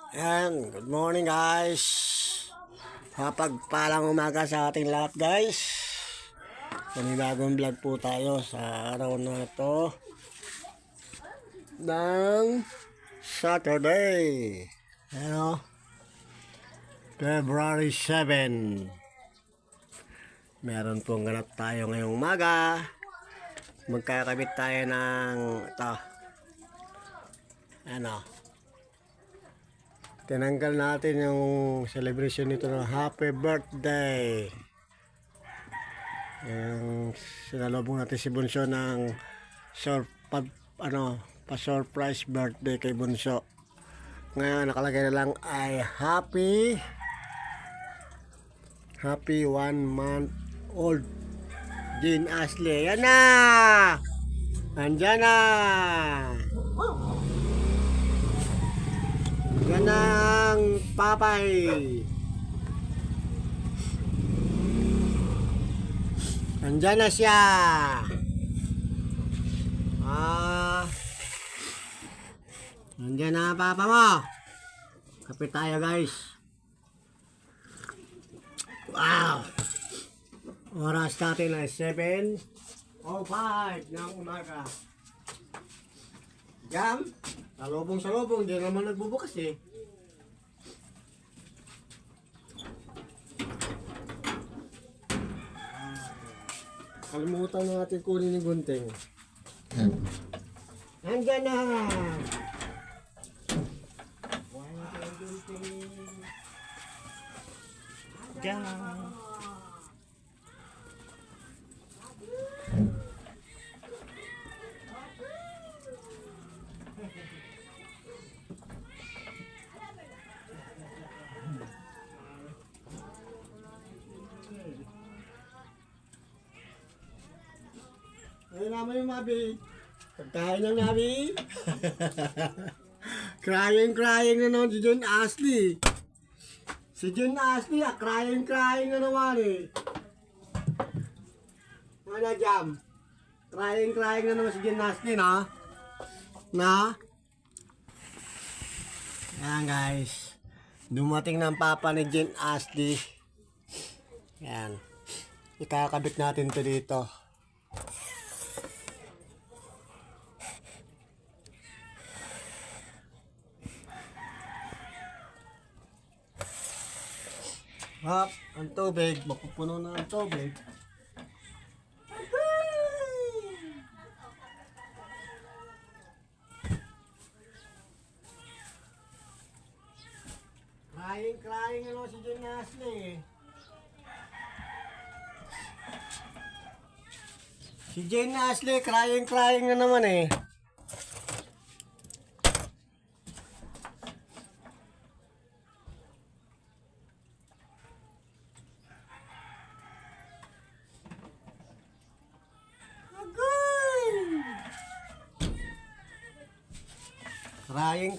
Ayan, good morning guys. Mapagpalang umaga sa ating lahat guys. Panibagong vlog po tayo sa araw na ito ng Saturday. Ano? February 7. Meron pong ganap tayo ngayong umaga. Magkakabit tayo ng ito. Ano? Tinanggal natin yung celebration nito ng happy birthday. Yung sinalubong natin si Bunso ng pa-surprise birthday kay Bunso. Ngayon nakalagay na lang ay happy 1 month old Jean Ashley. Yan na! Andyan na! Yan ang papay. Andyan na siya. Andyan na ang papa mo. Kapit tayo guys. Wow. Oras natin ay 7:05 ng umaga. Jam. Salubong, hindi naman nagbubukas eh. Kalimutan natin kunin yung gunting. Nandiyan na! Diyan! Ayun naman yung Mabi. Pagkain ng Mabi. Crying na naman si John Ashley. Si John Ashley, crying na naman eh. Ano Jam? Crying na naman si John Ashley, na? Ayan guys. Dumating ng papa ni John Ashley. Ayan. Ikakabit natin to dito. Hop, ang tubig, mapupuno na ang tubig. Crying ano si John Ashley. Si John Ashley, crying na naman eh.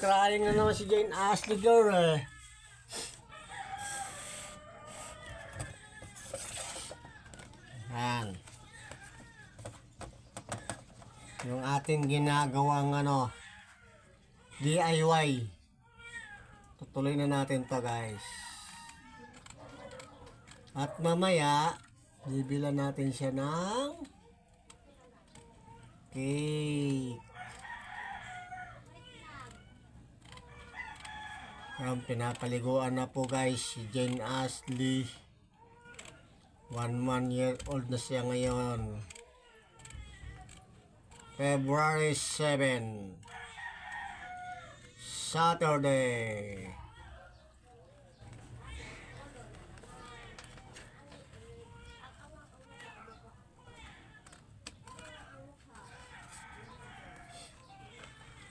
Crying na naman si Jane Ashley girl eh. Yan. Yung ating ginagawang DIY. Tutuloy na natin to guys. At mamaya, bibilan natin siya ng cake. Ang pinapaliguan na po guys si Jane Ashley. 1 year old na siya ngayon. February 7. Saturday.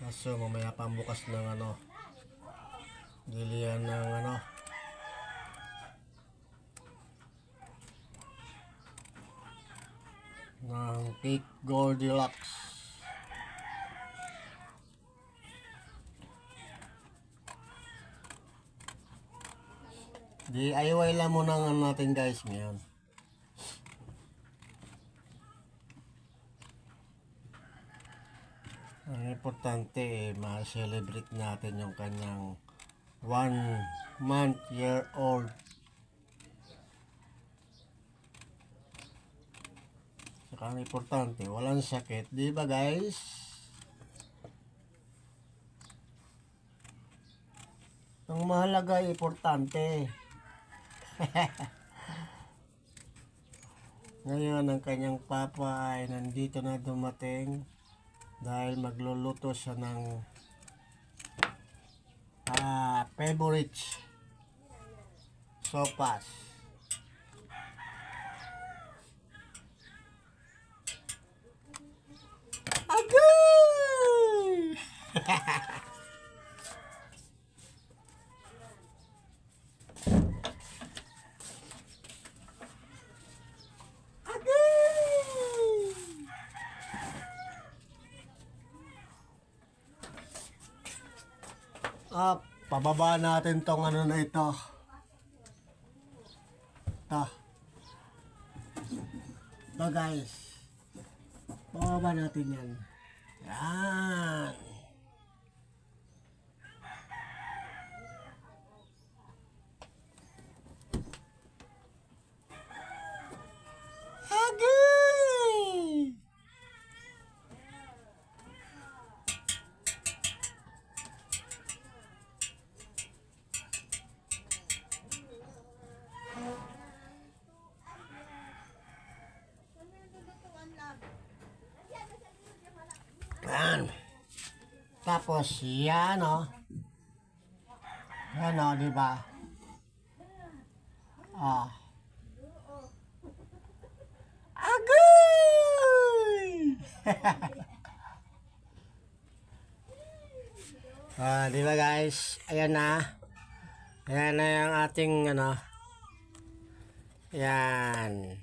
Kaso mamaya pambukas ng gilian ng ng Cake Goldilocks. DIY lang muna natin guys ngayon. Ang importante ma-celebrate natin yung kanyang 1 month year old. Saka ang importante, walang sakit, di ba guys? Ang mahalaga, importante. Ngayon, ang kanyang papa ay nandito na dumating dahil magluluto siya ng favorite sopas. Agay! Pababa natin tong ano na ito. Ito guys. Pababa natin yan. Yan. Agay! Yan. Tapos yan o. Yan o, di ba? Agay! Di ba guys? Ayan na. Ayan na yung ating ano. Yan.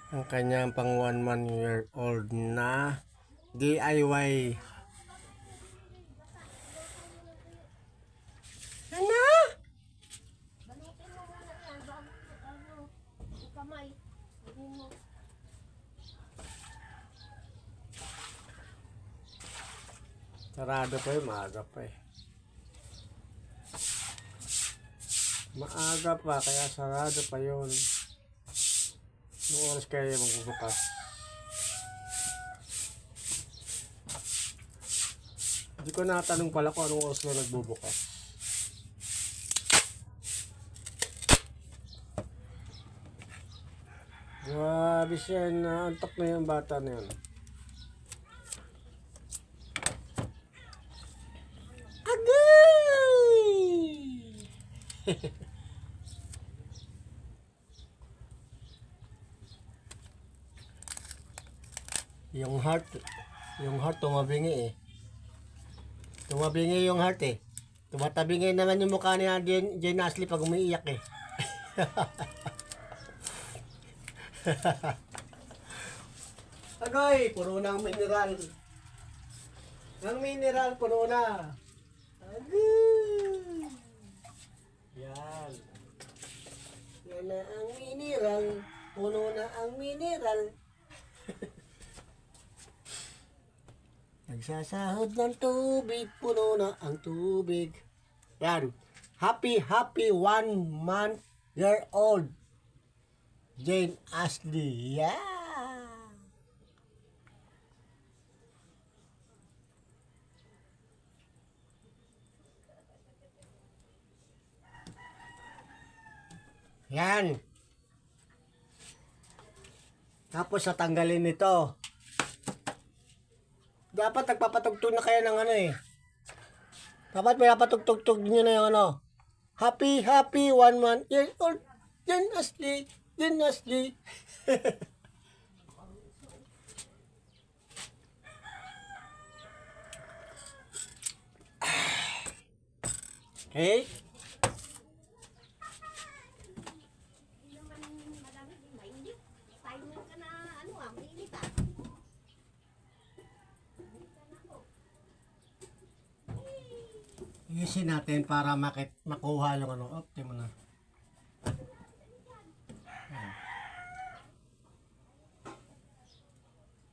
Ang kanyang pang 1 month year old na DIY. Ano? Balutin mo muna yan bago yung kamay. Sarado pa yun, maaga pa eh. Maaga pa, kaya sarado pa yun. Anong oras kaya magbubukas? Hindi ko natanong pala kung anong oras na nagbubukas. Grabe siya, naantok na yung bata na yun. Agay! Yung heart tumabingi eh. Tumabingi yung heart eh. Tumatabingi naman yung mukha ni Jane Ashley pag umiiyak eh. Agoy, puno ng mineral. Ang mineral, puno na. Agoy. Yan. Yan na ang mineral. Puno na ang mineral. Nagsasahod ng tubig, puno na ang tubig. Yan. Happy 1 month year old. Jane Ashley. Yeah. Yan. Tapos tatanggalin nito. Dapat nagpapatugtog na kayo ng ano eh. Dapat may napatugtog nyo na yung ano. Happy 1 month year old. Jane Ashley. Jane Ashley. Okay. Hindi naman madami din mainit. Timer ka na ano mainit ah. Iusin natin para makuha yung ano. Optimo na.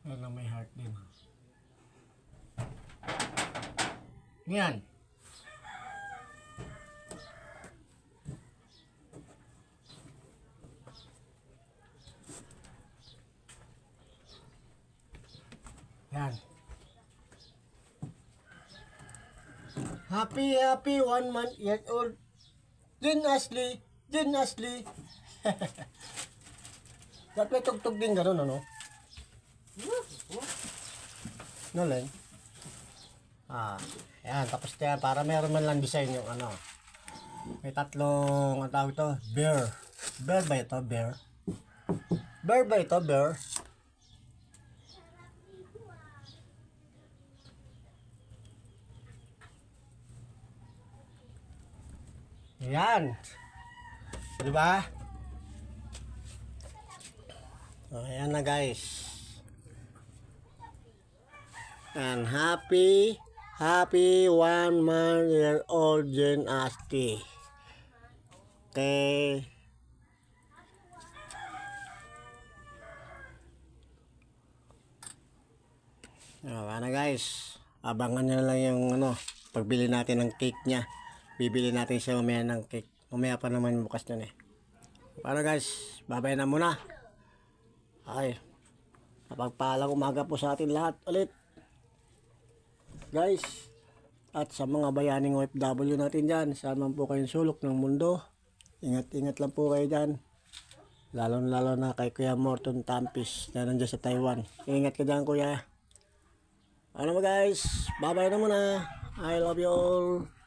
Ayan lang, may heart din. Yan. Yan. Happy 1 month years old. Jen Ashley. Dapat may tugtog din gano'n, ano? No, Len? Yan. Tapos yan, para meron man lang design yung ano. May tatlong, ang tawag ito, bear. Bear ba ito? Bear? Bear ba ito? Bear? Yan. Di ba? Ayan na guys. And happy 1 month year old Jen Ashley. Okay. Ano guys, abangan nyo lang yung ano, pagbili natin ng cake niya. Bibili natin siya mamaya ng cake. Mamaya pa naman bukas nun eh. Paano guys, babay na muna. Ay, napagpalang umaga po sa atin lahat ulit. Guys, at sa mga bayaning OFW natin dyan, saan man po kayong sulok ng mundo, ingat-ingat lang po kayo dyan. Lalo na kay Kuya Morton Tampis na nandiyan sa Taiwan. Ingat ka dyan, Kuya. Ano mo guys, bye-bye na muna. I love you all.